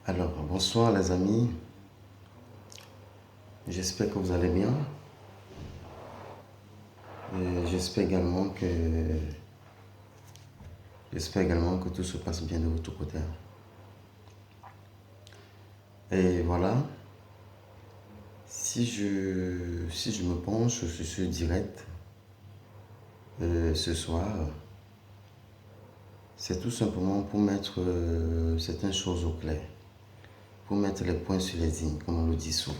Alors, bonsoir les amis, j'espère que vous allez bien et j'espère également que tout se passe bien de votre côté. Et voilà, si je me penche sur ce direct ce soir, c'est tout simplement pour mettre certaines choses au clair, pour mettre les points sur les i, comme on le dit souvent.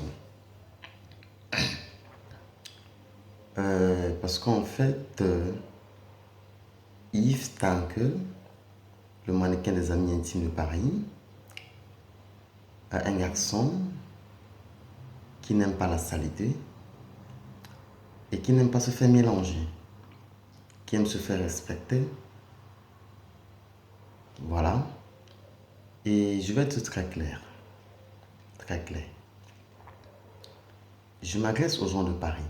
Parce qu'en fait, Yves Tanke, le mannequin des Amis Intimes de Paris, a un garçon qui n'aime pas la saleté et qui n'aime pas se faire mélanger, qui aime se faire respecter. Voilà. Et je vais être très clair, très clair. Je m'adresse aux gens de Paris,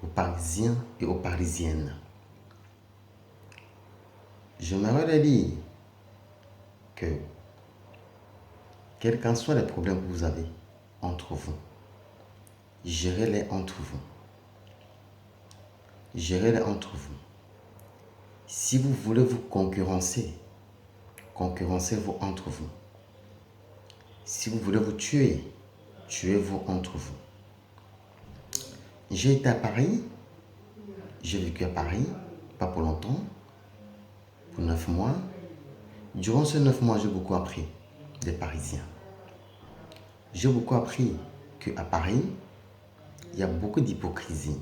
aux Parisiens et aux Parisiennes. J'aimerais leur dire que, quels qu'en soient les problèmes que vous avez entre vous, gérez-les entre vous. Gérez-les entre vous. Si vous voulez vous concurrencer, concurrencez-vous entre vous. Si vous voulez vous tuer, tuez-vous entre vous. J'ai été à Paris, j'ai vécu à Paris, pas pour longtemps, pour 9 mois. Durant ces 9 mois, j'ai beaucoup appris des Parisiens. J'ai beaucoup appris qu'à Paris, il y a beaucoup d'hypocrisie.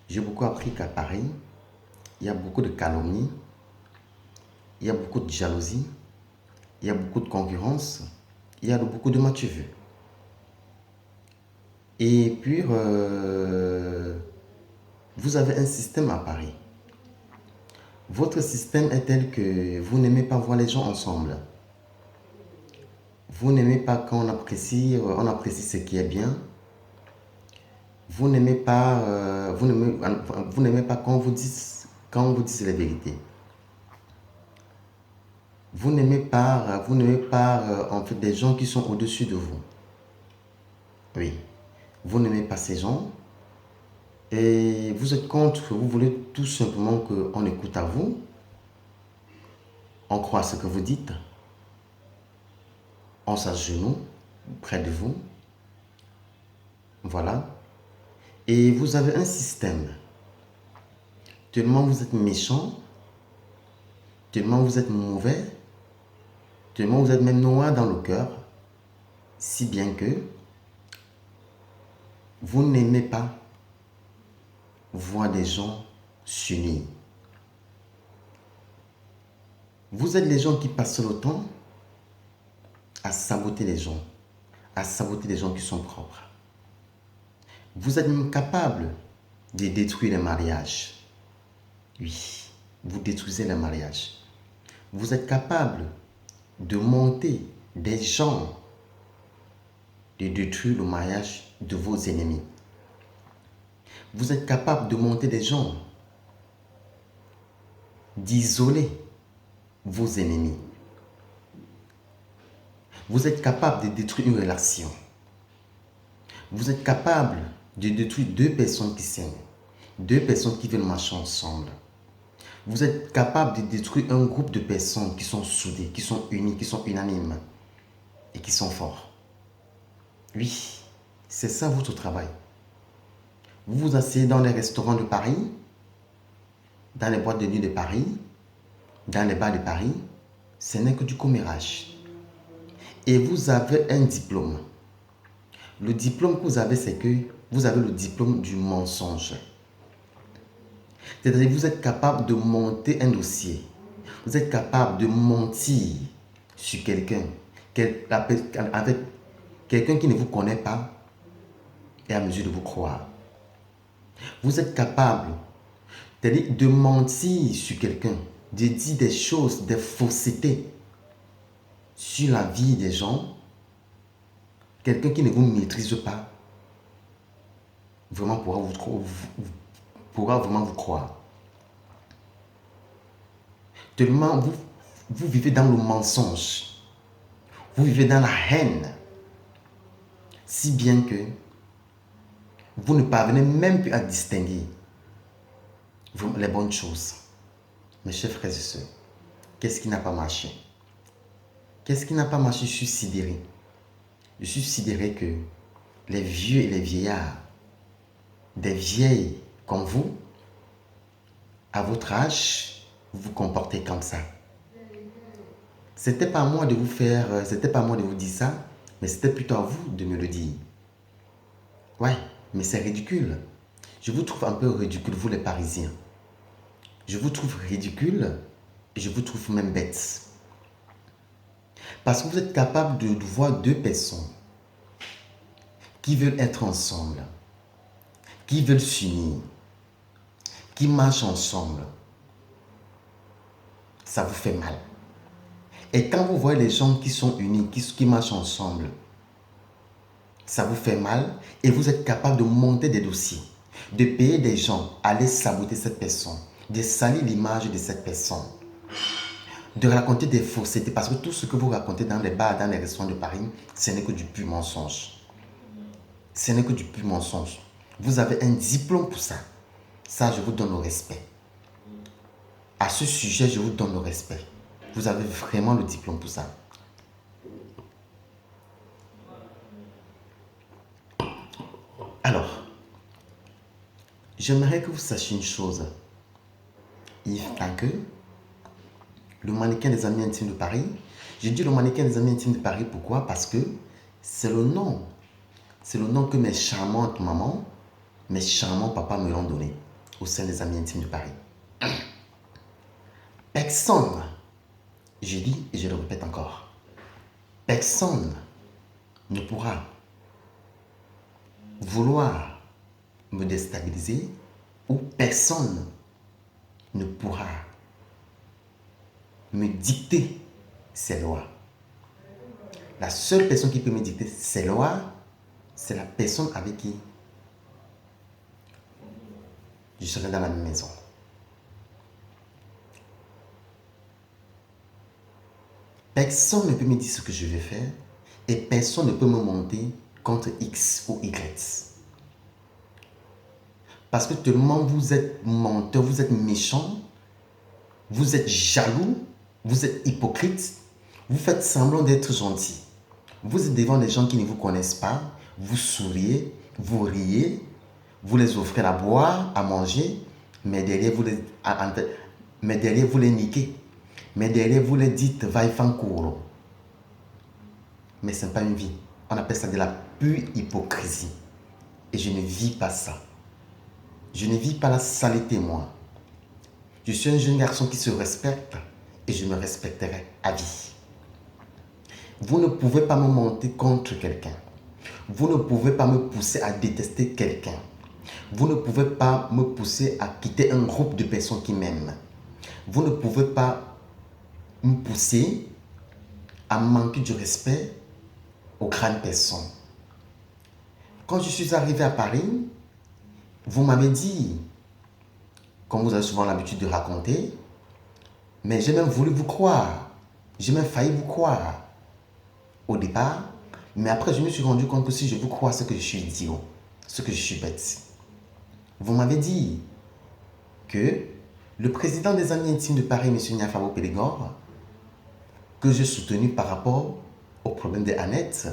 J'ai beaucoup appris qu'à Paris, il y a beaucoup de calomnie, il y a beaucoup de jalousie, il y a beaucoup de concurrence, il y a beaucoup de match-vu. Et puis, vous avez un système à Paris. Votre système est tel que vous n'aimez pas voir les gens ensemble. Vous n'aimez pas quand on apprécie ce qui est bien. Vous n'aimez pas, vous n'aimez pas quand on vous dit la vérité. Vous n'aimez pas, en fait des gens qui sont au-dessus de vous. Oui. Vous n'aimez pas ces gens. Et vous êtes contre, vous voulez tout simplement qu'on écoute à vous. On croit ce que vous dites. On s'agenouille près de vous. Voilà. Et vous avez un système. Tellement vous êtes méchant, tellement vous êtes mauvais, tellement vous êtes même noir dans le cœur, si bien que vous n'aimez pas voir des gens s'unir. Vous êtes les gens qui passent le temps à saboter les gens, à saboter les gens qui sont propres. Vous êtes même capable de détruire les mariages. Oui, vous détruisez les mariages. Vous êtes capable de monter des gens, de détruire le mariage de vos ennemis. Vous êtes capable de monter des gens, d'isoler vos ennemis. Vous êtes capable de détruire une relation. Vous êtes capable de détruire deux personnes qui s'aiment, deux personnes qui veulent marcher ensemble. Vous êtes capable de détruire un groupe de personnes qui sont soudées, qui sont unies, qui sont unanimes et qui sont forts. Oui, c'est ça votre travail. Vous vous asseyez dans les restaurants de Paris, dans les boîtes de nuit de Paris, dans les bars de Paris, ce n'est que du commérage. Et vous avez un diplôme. Le diplôme que vous avez, c'est que vous avez le diplôme du mensonge. C'est-à-dire que vous êtes capable de monter un dossier. Vous êtes capable de mentir sur quelqu'un, avec quelqu'un qui ne vous connaît pas et à mesure de vous croire. Vous êtes capable de mentir sur quelqu'un, de dire des choses, des faussetés sur la vie des gens. Quelqu'un qui ne vous maîtrise pas vraiment pourra vraiment vous croire. Tellement vous vivez dans le mensonge. Vous vivez dans la haine. Si bien que vous ne parvenez même plus à distinguer les bonnes choses. Mes chers frères et sœurs, qu'est-ce qui n'a pas marché? Qu'est-ce qui n'a pas marché? Je suis sidéré. Je suis sidéré que les vieux et les vieillards, des vieilles comme vous, à votre âge, vous vous comportez comme ça. C'était pas à moi de vous faire, c'était pas à moi de vous dire ça, mais c'était plutôt à vous de me le dire. Ouais, mais c'est ridicule. Je vous trouve un peu ridicule, vous les Parisiens. Je vous trouve ridicule et je vous trouve même bête. Parce que vous êtes capable de voir deux personnes qui veulent être ensemble, qui veulent s'unir, qui marchent ensemble. Ça vous fait mal. Et quand vous voyez les gens qui sont unis, qui marchent ensemble, ça vous fait mal et vous êtes capable de monter des dossiers, de payer des gens à aller saboter cette personne, de salir l'image de cette personne, de raconter des faussetés, parce que tout ce que vous racontez dans les bars, dans les restaurants de Paris, ce n'est que du pur mensonge. Ce n'est que du pur mensonge. Vous avez un diplôme pour ça. Ça, je vous donne le respect. À ce sujet, je vous donne le respect. Vous avez vraiment le diplôme pour ça. Alors, j'aimerais que vous sachiez une chose. Yves Tanque, le mannequin des Amis Intimes de Paris. J'ai dit le mannequin des Amis Intimes de Paris, pourquoi? Parce que c'est le nom. C'est le nom que mes charmantes mamans, mes charmants papas me l'ont donné au sein des Amis Intimes de Paris. Personne, je dis et je le répète encore, personne ne pourra vouloir me déstabiliser ou personne ne pourra me dicter ces lois. La seule personne qui peut me dicter ces lois, c'est la personne avec qui je serai dans la même maison. Personne ne peut me dire ce que je vais faire et personne ne peut me monter contre X ou Y. Parce que tellement vous êtes menteur, vous êtes méchant, vous êtes jaloux, vous êtes hypocrite, vous faites semblant d'être gentil. Vous êtes devant des gens qui ne vous connaissent pas, vous souriez, vous riez, vous les offrez à boire, à manger, mais derrière vous les niquez. Mais derrière vous les dites va y faire cours. Mais ce n'est pas une vie. On appelle ça de la pure hypocrisie. Et je ne vis pas ça. Je ne vis pas la saleté, moi. Je suis un jeune garçon qui se respecte et je me respecterai à vie. Vous ne pouvez pas me monter contre quelqu'un. Vous ne pouvez pas me pousser à détester quelqu'un. Vous ne pouvez pas me pousser à quitter un groupe de personnes qui m'aiment. Vous ne pouvez pas me pousser à manquer du respect aux grandes personnes. Quand je suis arrivé à Paris, vous m'avez dit, comme vous avez souvent l'habitude de raconter, mais j'ai même voulu vous croire. J'ai même failli vous croire au départ, mais après je me suis rendu compte que si je vous crois, c'est que je suis idiot, c'est que je suis bête. Vous m'avez dit que le président des Amis Intimes de Paris, M. Niafabo Pélégor, que j'ai soutenu par rapport au problème de Annette,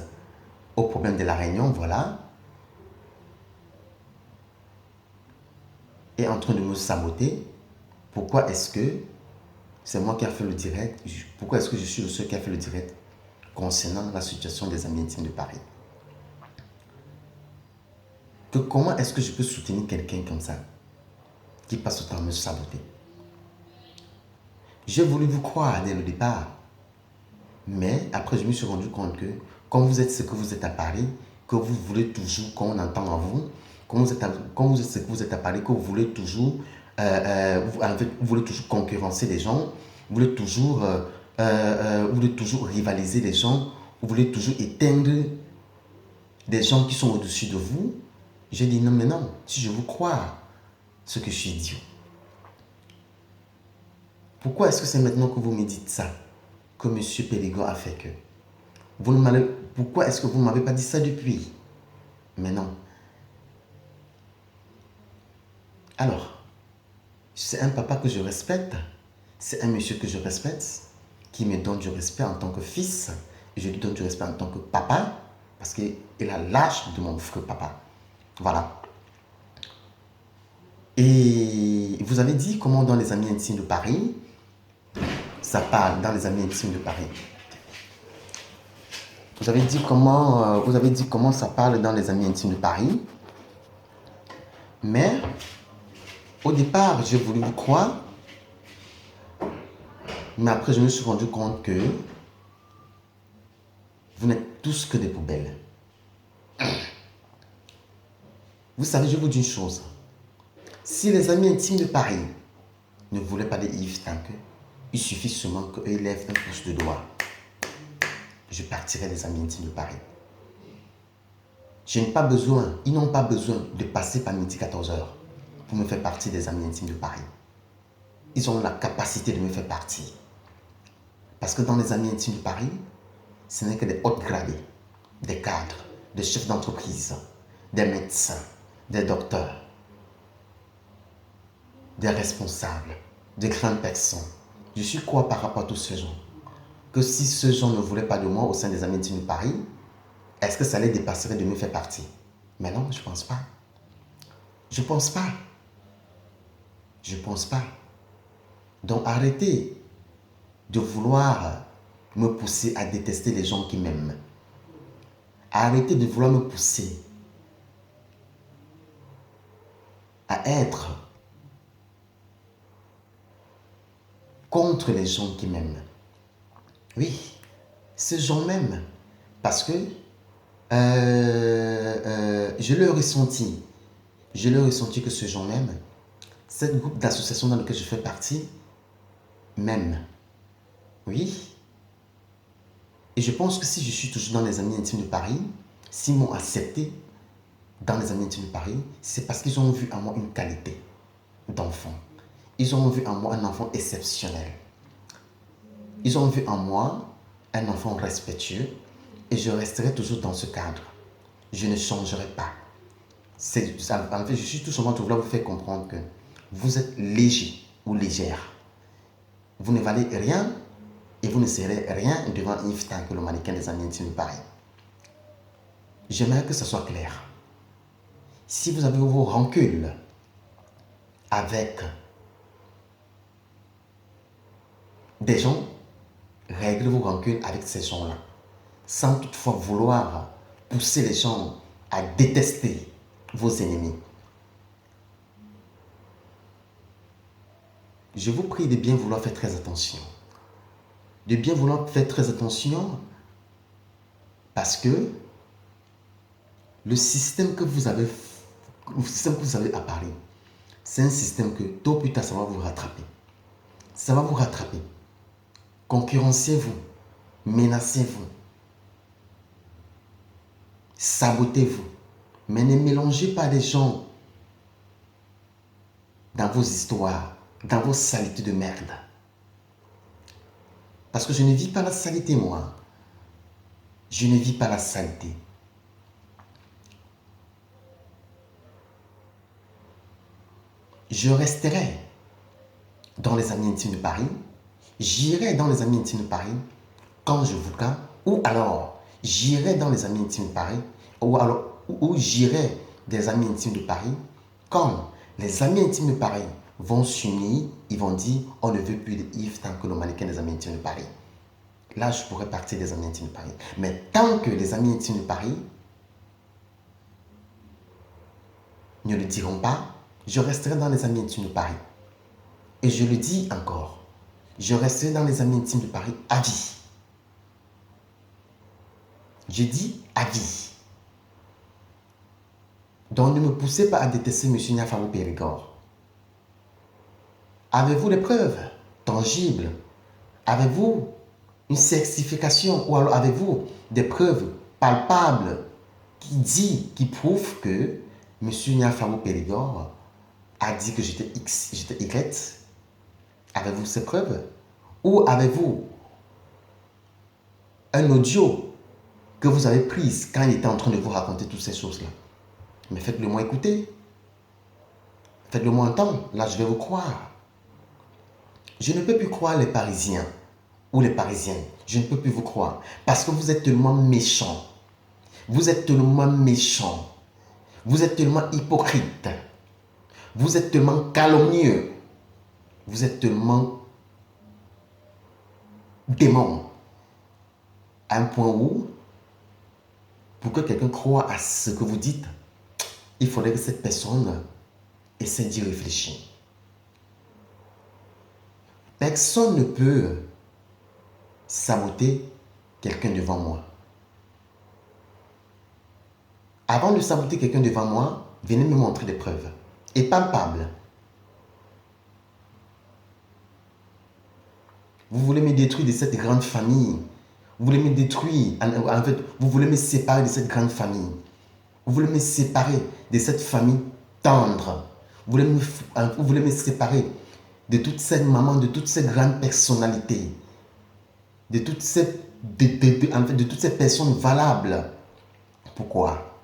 au problème de la Réunion, voilà, est en train de me saboter. Pourquoi est-ce que c'est moi qui ai fait le direct? Pourquoi est-ce que je suis le seul qui a fait le direct concernant la situation des Amis Intimes de Paris? Que comment est-ce que je peux soutenir quelqu'un comme ça qui passe autant à me saboter? J'ai voulu vous croire dès le départ, mais après je me suis rendu compte que quand vous êtes ce que vous êtes à Paris, que vous voulez toujours qu'on entend en vous, quand vous êtes ce que vous êtes à Paris, que vous voulez toujours, vous voulez toujours concurrencer les gens, vous voulez toujours rivaliser les gens, vous voulez toujours éteindre des gens qui sont au-dessus de vous. J'ai dit non, mais non, si je vous crois, ce que je suis idiot. Pourquoi est-ce que c'est maintenant que vous me dites ça, que M. Pélégor a fait que? Pourquoi est-ce que vous ne m'avez pas dit ça depuis? Mais non. Alors, c'est un papa que je respecte, c'est un monsieur que je respecte, qui me donne du respect en tant que fils, et je lui donne du respect en tant que papa, parce qu'il a l'âge de mon frère papa. Voilà. Et vous avez dit comment dans les amis intimes de Paris, ça parle dans les amis intimes de Paris. Vous avez dit comment ça parle dans les amis intimes de Paris. Mais au départ, j'ai voulu vous croire. Mais après, je me suis rendu compte que vous n'êtes tous que des poubelles. Vous savez, je vous dis une chose. Si les amis intimes de Paris ne voulaient pas de Yves Tanke, il suffit seulement qu'ils lèvent un pouce de doigt. Je partirai des amis intimes de Paris. Ils n'ont pas besoin de passer par midi 14h pour me faire partie des amis intimes de Paris. Ils ont la capacité de me faire partie. Parce que dans les amis intimes de Paris, ce n'est que des hautes gradés, des cadres, des chefs d'entreprise, des médecins, des docteurs, des responsables, des grandes personnes. Je suis quoi par rapport à tous ces gens? Que si ces gens ne voulaient pas de moi au sein des amis intimes de Paris, est-ce que ça les dépasserait de me faire partie? Mais non, je ne pense pas. Je ne pense pas. Je ne pense pas. Donc arrêtez de vouloir me pousser à détester les gens qui m'aiment. Arrêtez de vouloir me pousser à être contre les gens qui m'aiment. Oui, ces gens m'aiment parce que je leur ai ressenti. Je leur ai ressenti que ces gens m'aiment. Cette groupe d'associations dans lequel je fais partie m'aime. Oui. Et je pense que si je suis toujours dans les amis intimes de Paris, s'ils m'ont accepté dans les amis intimes de Paris, c'est parce qu'ils ont vu en moi une qualité d'enfant. Ils ont vu en moi un enfant exceptionnel. Ils ont vu en moi un enfant respectueux et je resterai toujours dans ce cadre. Je ne changerai pas. En fait, je suis tout simplement vouloir vous faire comprendre que vous êtes léger ou légère. Vous ne valez rien et vous ne serez rien devant Yves Tanke, le mannequin des amis intimes de Paris. J'aimerais que ce soit clair. Si vous avez vos rancunes avec des gens, réglez vos rancunes avec ces gens-là, sans toutefois vouloir pousser les gens à détester vos ennemis. Je vous prie de bien vouloir faire très attention. De bien vouloir faire très attention parce que le système que vous avez à Paris, c'est un système que tôt ou tard, ça va vous rattraper. Ça va vous rattraper. Concurrencez-vous, menacez-vous, sabotez-vous. Mais ne mélangez pas les gens dans vos histoires, dans vos saletés de merde. Parce que je ne vis pas la saleté, moi. Je ne vis pas la saleté. Je resterai dans les amis intimes de Paris. J'irai dans les amis intimes de Paris quand je voudrais. Ou alors, j'irai dans les amis intimes de Paris. Ou j'irai des amis intimes de Paris quand les amis intimes de Paris vont s'unir, ils vont dire on ne veut plus de Yves Tanke, le mannequin des amis intimes de Paris. Là, je pourrais partir des amis intimes de Paris. Mais tant que les amis intimes de Paris ne le diront pas, je resterai dans les amis intimes de Paris. Et je le dis encore, je resterai dans les amis intimes de Paris à vie. Je dis à vie. Donc ne me poussez pas à détester M. Niafaro Périgord. Avez-vous des preuves tangibles? Avez-vous une certification ou alors avez-vous des preuves palpables qui prouvent que M. Niafaro Périgord a dit que j'étais X, j'étais Y? Avez-vous ces preuves? Ou avez-vous un audio que vous avez prises quand il était en train de vous raconter toutes ces choses-là. Mais faites-le moi écouter. Faites-le moi entendre. Là, je vais vous croire. Je ne peux plus croire les Parisiens ou les Parisiennes. Je ne peux plus vous croire. Parce que vous êtes tellement méchants. Vous êtes tellement méchants. Vous êtes tellement hypocrites. Vous êtes tellement calomnieux. Vous êtes tellement démons. À un point où, pour que quelqu'un croie à ce que vous dites, il faudrait que cette personne essaie d'y réfléchir. Personne ne peut saboter quelqu'un devant moi. Avant de saboter quelqu'un devant moi, venez me montrer des preuves. Et palpables. Vous voulez me détruire de cette grande famille. Vous voulez me détruire. En fait, vous voulez me séparer de cette grande famille. Vous voulez me séparer de cette famille tendre. Vous voulez me séparer de toutes ces mamans, de toutes ces grandes personnalités. De toutes ces, de toutes ces personnes valables. Pourquoi?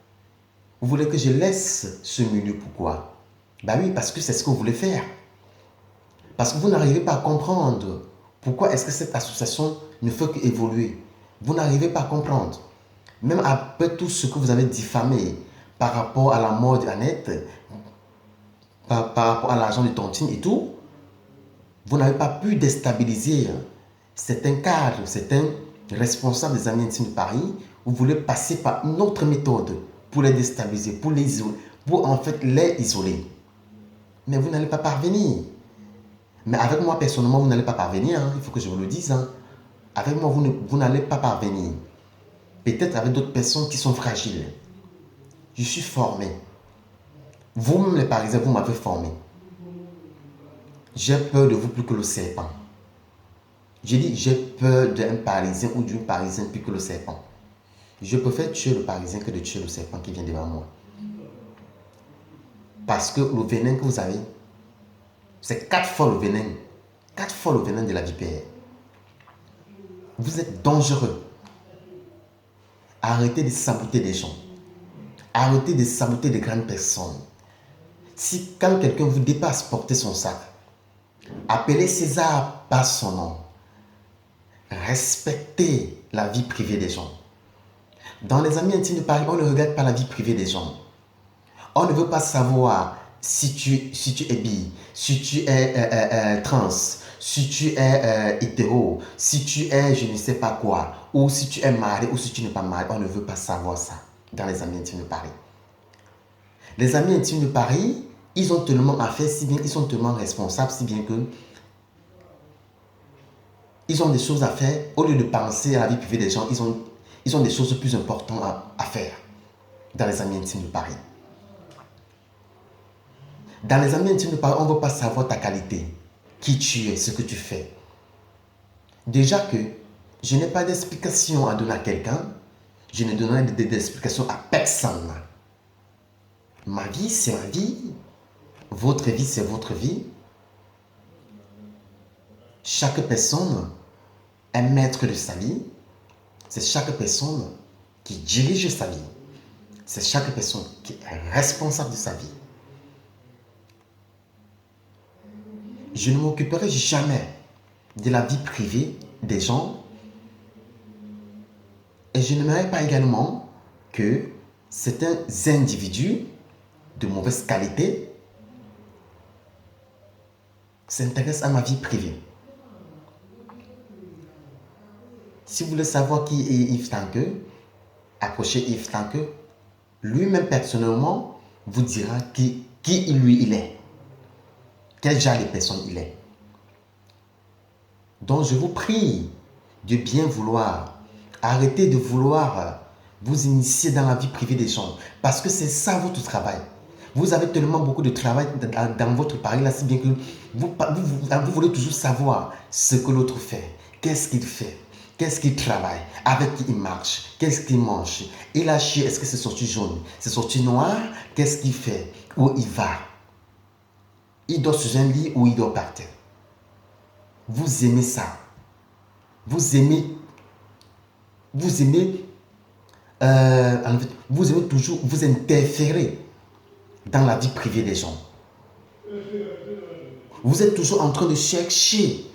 Vous voulez que je laisse ce milieu, pourquoi? Ben oui, parce que c'est ce que vous voulez faire. Parce que vous n'arrivez pas à comprendre pourquoi est-ce que cette association ne fait qu'évoluer. Vous n'arrivez pas à comprendre. Même après tout ce que vous avez diffamé par rapport à la mort d'Annette, par rapport à l'argent de Tontine et tout, vous n'avez pas pu déstabiliser certains cadres, certains responsables des Amis Intimes de Paris. Vous voulez passer par une autre méthode pour les déstabiliser, pour les isoler, pour en fait les isoler. Mais vous n'allez pas parvenir. Mais avec moi, personnellement, vous n'allez pas parvenir. Il faut que je vous le dise. Avec moi, vous n'allez pas parvenir. Peut-être avec d'autres personnes qui sont fragiles. Je suis formé. Vous-même, les Parisiens, vous m'avez formé. J'ai peur de vous plus que le serpent. J'ai dit, j'ai peur d'un Parisien ou d'une Parisienne plus que le serpent. Je préfère tuer le Parisien que de tuer le serpent qui vient devant moi. Parce que le venin que vous avez, c'est 4 fois le venin. 4 fois le venin de la vipère. Vous êtes dangereux. Arrêtez de saboter des gens. Arrêtez de saboter des grandes personnes. Si quand quelqu'un vous dépasse, portez son sac. Appelez César par son nom. Respectez la vie privée des gens. Dans les Amis Intimes de Paris, on ne regarde pas la vie privée des gens. On ne veut pas savoir si tu es bi, si tu es trans, si tu es hétéro, si tu es je ne sais pas quoi, ou si tu es marié ou si tu n'es pas marié. On ne veut pas savoir ça dans les Amis Intimes de Paris. Les Amis Intimes de Paris, ils ont tellement à faire, si bien, ils sont tellement responsables, si bien que ils ont des choses à faire. Au lieu de penser à la vie privée des gens, ils ont des choses plus importantes à faire dans les Amis Intimes de Paris. Dans les Amis Intimes de Paris, on ne veut pas savoir ta qualité, qui tu es, ce que tu fais. Déjà que je n'ai pas d'explication à donner à quelqu'un, je ne donnerai d'explication à personne. Ma vie, c'est ma vie. Votre vie, c'est votre vie. Chaque personne est maître de sa vie. C'est chaque personne qui dirige sa vie. C'est chaque personne qui est responsable de sa vie. Je ne m'occuperai jamais de la vie privée des gens. Et je n'aimerais pas également que certains individus de mauvaise qualité s'intéressent à ma vie privée. Si vous voulez savoir qui est Yves Tanqueux, approchez Yves Tanqueux. Lui-même personnellement vous dira qui lui il est. Quel genre de personne il est. Donc je vous prie de bien vouloir. Arrêtez de vouloir vous initier dans la vie privée des gens. Parce que c'est ça votre travail. Vous avez tellement beaucoup de travail dans votre pari là, si bien que vous voulez toujours savoir ce que l'autre fait. Qu'est-ce qu'il fait? Qu'est-ce qu'il travaille? Avec qui il marche? Qu'est-ce qu'il mange? Il a chié, est-ce que c'est sorti jaune? C'est sorti noir? Qu'est-ce qu'il fait? Où il va? Il dort sur un lit ou il dort par terre? Vous aimez ça. Vous aimez En fait, vous aimez toujours vous interférer dans la vie privée des gens. Vous êtes toujours en train de chercher,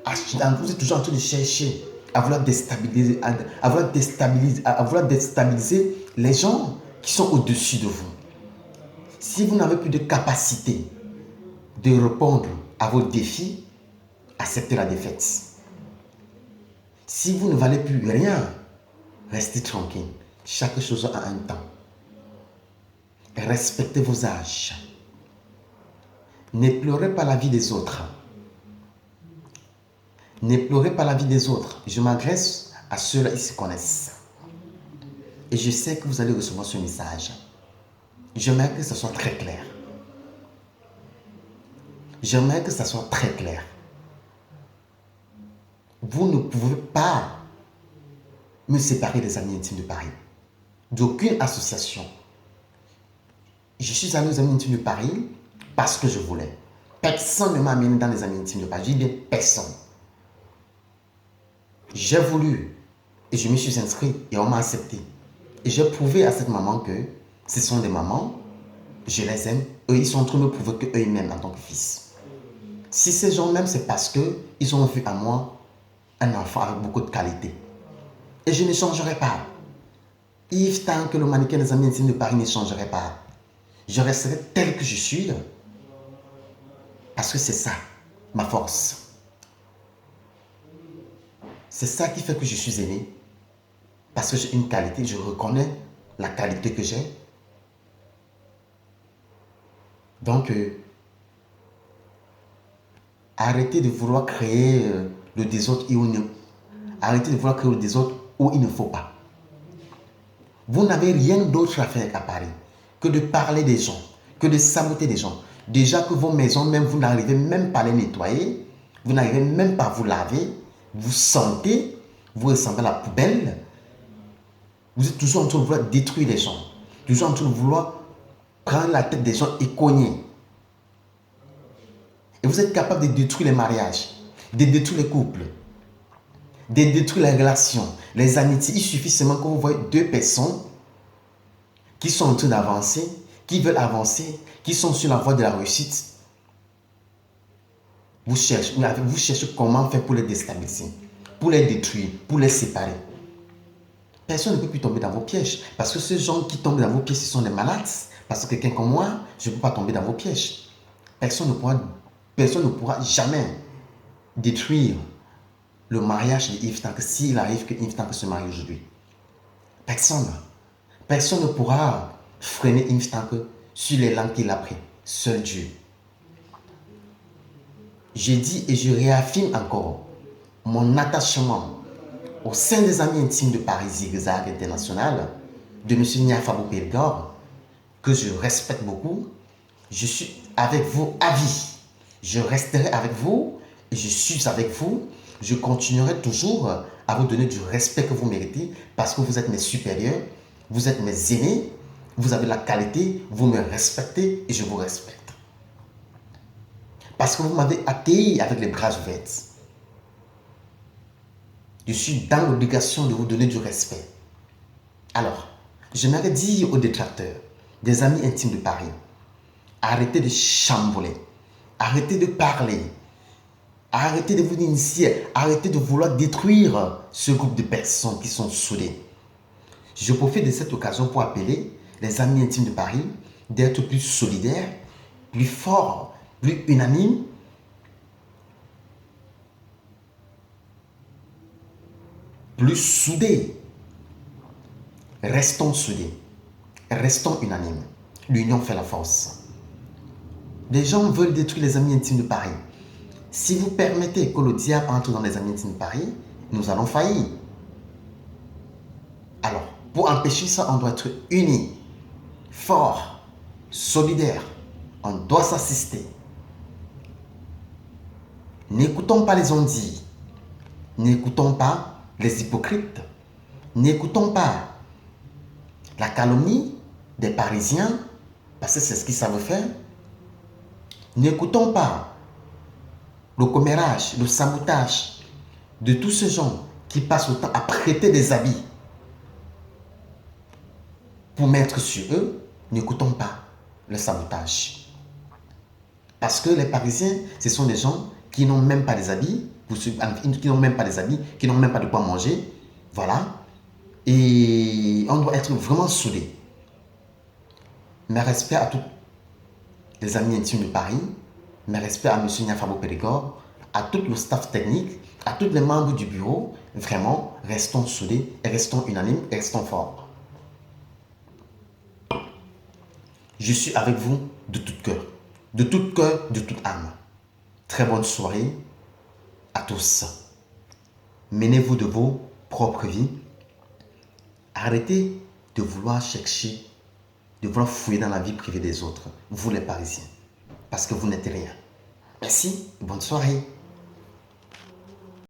vous êtes toujours en train de chercher à vouloir déstabiliser, à vouloir déstabiliser les gens qui sont au-dessus de vous. Si vous n'avez plus de capacité de répondre à vos défis, acceptez la défaite. Si vous ne valez plus rien, restez tranquille. Chaque chose a un temps. Respectez vos âges. Ne pleurez pas la vie des autres. Ne pleurez pas la vie des autres. Je m'adresse à ceux-là qui se connaissent. Et je sais que vous allez recevoir ce message. J'aimerais que ce soit très clair. J'aimerais que ce soit très clair. Vous ne pouvez pas me séparer des amis intimes de Paris. D'aucune association. Je suis allé aux amis intimes de Paris parce que je voulais. Personne ne m'a amené dans les amis intimes de Paris. Je dis bien personne. J'ai voulu et je me suis inscrit et on m'a accepté. Et j'ai prouvé à cette maman que ce sont des mamans, je les aime. Eux, ils sont en train de me prouver qu'eux, ils m'aiment en tant que fils. Si ces gens m'aiment, c'est parce qu'ils ont vu à moi un enfant avec beaucoup de qualité. Et je ne changerai pas. Yves, tant que le mannequin des amis intimes de Paris ne changerait pas, je resterai tel que je suis. Parce que c'est ça, ma force. C'est ça qui fait que je suis aimé. Parce que j'ai une qualité, je reconnais la qualité que j'ai. Donc, arrêtez de vouloir créer le désordre arrêtez de vouloir créer le désordre où il ne faut pas. Vous n'avez rien d'autre à faire à Paris que de parler des gens, que de saboter des gens. Déjà que vos maisons, même vous n'arrivez même pas à les nettoyer, vous n'arrivez même pas à vous laver, vous sentez, vous ressemblez à la poubelle. Vous êtes toujours en train de vouloir détruire les gens, toujours en train de vouloir prendre la tête des gens et cogner. Et vous êtes capable de détruire les mariages, de détruire les couples, de détruire les relations, les amitiés. Il suffit seulement que vous voyez deux personnes qui sont en train d'avancer, qui veulent avancer, qui sont sur la voie de la réussite. Vous cherchez comment faire pour les déstabiliser, pour les détruire, pour les séparer. Personne ne peut plus tomber dans vos pièges. Parce que ces gens qui tombent dans vos pièges, ce sont des malades. Parce que quelqu'un comme moi, je ne peux pas tomber dans vos pièges. Personne ne pourra jamais détruire le mariage de Yves Tanque s'il arrive que Yves Tanque se marie aujourd'hui. Personne. Personne ne pourra freiner Yves Tanque sur l'élan qu'il a pris. Seul Dieu. J'ai dit et je réaffirme encore mon attachement au sein des amis intimes de Paris Zigzag International, de M. Niafabou Périgord, que je respecte beaucoup. Je suis avec vous à vie. Je resterai avec vous et je suis avec vous. Je continuerai toujours à vous donner du respect que vous méritez parce que vous êtes mes supérieurs, vous êtes mes aînés, vous avez la qualité, vous me respectez et je vous respecte. Parce que vous m'avez accueilli avec les bras ouverts. Je suis dans l'obligation de vous donner du respect. Alors, j'aimerais dire aux détracteurs, des amis intimes de Paris, arrêtez de chambouler, arrêtez de parler, arrêtez de vous initier, arrêtez de vouloir détruire ce groupe de personnes qui sont soudées. Je profite de cette occasion pour appeler les amis intimes de Paris d'être plus solidaires, plus forts, plus unanimes, plus soudés. Restons soudés, restons unanimes. L'union fait la force. Les gens veulent détruire les amis intimes de Paris. Si vous permettez que le diable entre dans les amis intimes de Paris, nous allons faillir. Alors, pour empêcher ça, on doit être unis, forts, solidaires. On doit s'assister. N'écoutons pas les ondits. N'écoutons pas les hypocrites. N'écoutons pas la calomnie des Parisiens, parce que c'est ce qu'ils savent faire. N'écoutons pas le commérage, le sabotage de tous ces gens qui passent le temps à prêter des habits pour mettre sur eux, n'écoutons pas le sabotage. Parce que les Parisiens, ce sont des gens qui n'ont même pas des habits, qui n'ont même pas des habits, qui n'ont même pas de quoi manger. Voilà. Et on doit être vraiment soudés. Mes respects à tous les amis intimes de Paris, mes respects à M. Niafabo Périgord, à tout le staff technique, à tous les membres du bureau. Vraiment, restons soudés, et restons unanimes, et restons forts. Je suis avec vous de tout cœur, de toute âme. Très bonne soirée à tous. Menez-vous de vos propres vies. Arrêtez de vouloir chercher, de vouloir fouiller dans la vie privée des autres, vous les Parisiens, parce que vous n'êtes rien. Merci, bonne soirée.